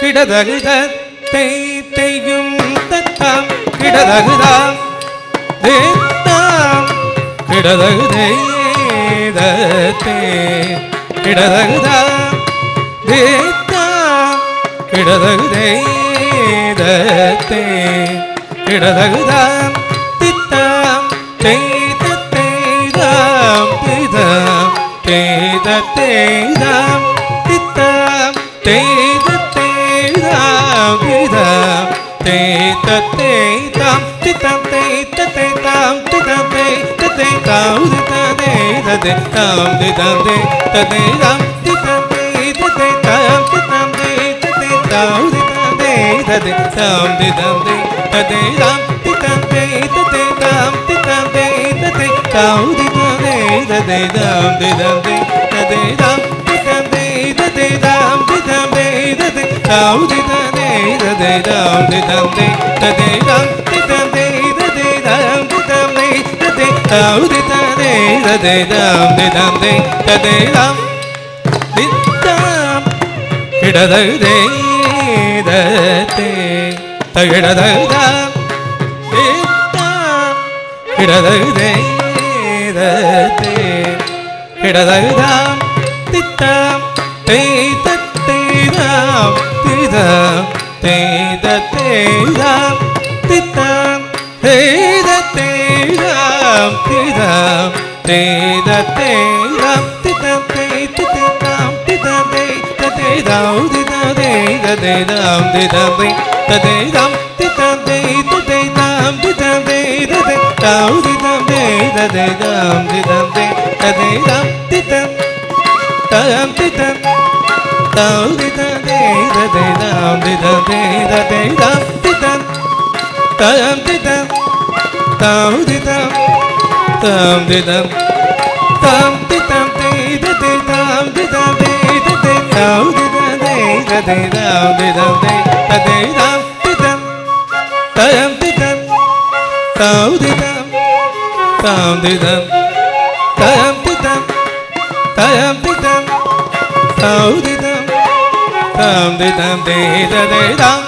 கிடதகுத தேயும் தத்தாம் கிடதகுதாம் தேத்தாம் கிடதகுதே தே கிடதகுதாம் தேத்தாம் கிடதகுதே தே கிடதகுதாம் தித்தாம் தேதாம் திதாம் தேதாம் தித்தாம் தேதாம் திதாம் தேதாம் தித்தாம் தேதாம் திதாம் தேதாம் திதாம் திதாம் தேதாம் திதாம் தேதாம் திதாம் தேதாம் திதாம் திதாம் தேதாம் திதாம் தேதாம் திதாம் தேதாம் திதாம் திதாம் தேதாம் திதாம் தேதாம் திதாம் தேதாம் திதாம் திதாம் தேதாம் திதாம் தேதாம் திதாம் கிடதகுதே தகிடதகுதாம் கிடதகுதே கிடதகுதாம் தித்தாம் தேதாம் திதாம் தேதாம் தித்தாம் தேதாம் திதாம் தேதாம் திதாம் தேதாம் திதாம் தேதாம் திதாம் திதாம் ததேதாம் திதாம் தேதாம் திதாம் தேதாம் திதாம் தேதாம் திதாம் ததேதாம் திதாம் தாம் திதாம் தாம் திதாம் தேதாம் திதாம் தேதாம் திதாம் தாம் திதாம் தாம் திதாம் தாம் திதாம் தாம் திதாம் தேதாம் திதாம் தேதாம் ததேதாம் திதாம் ததேதாம் திதாம் தாம் திதாம் தாம் திதாம் தாம் திதாம் தாம் திதாம் தாம் திதாம் தாம் திதாம் தாம் திதாம் தேதாம்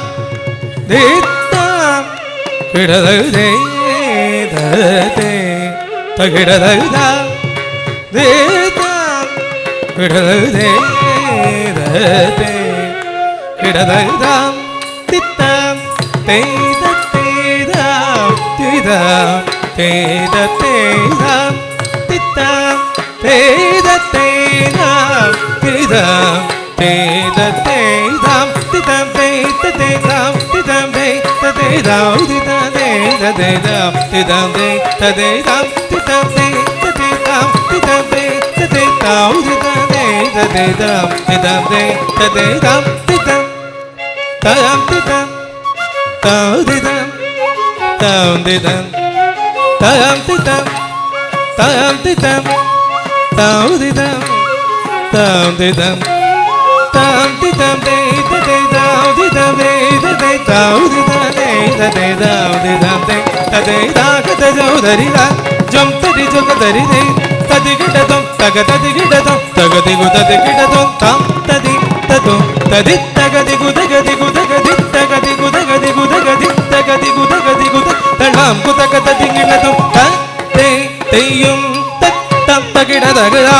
தேதாம் கிடதகுதே ததே தகிடதகுதாம் தேதாம் கிடதகுதே ததே கிடதகுதாம் தித்தாம் தேதாம் திதாம் தேதாம் தித்தாம் தேதாம் திதாம் தேதாம் திதாம் தேதாம் திதாம் தேதாம் திதாம் திதாம் தேதாம் திதாம் தேதாம் திதாம் தேதாம் திதாம் திதாம் தேதாம் திதாம் தாம் திதாம் தாம் திதாம் தாம் திதாம் தாம் திதாம் தாம் திதாம் தாம் திதாம் தாம் திதாம் தாம் திதாம் தேதாம் திதாம் தேதாம் திதாம் திதாம் ததேதாகதஜோதரிதா ஜம் தடி ஜொகதரிதே ததிகிடதம் தகததிகிடதம் தகதிகுததிகிடதம் தாம் ததி ததும் ததி தகதிகுதகதிகுதகதி தகதிகுதகதிகுதகதி தகதிகுதகதிகுத தளாம் குதகததிகிடதம் தே தேயும் தத்தம் தகிடதகா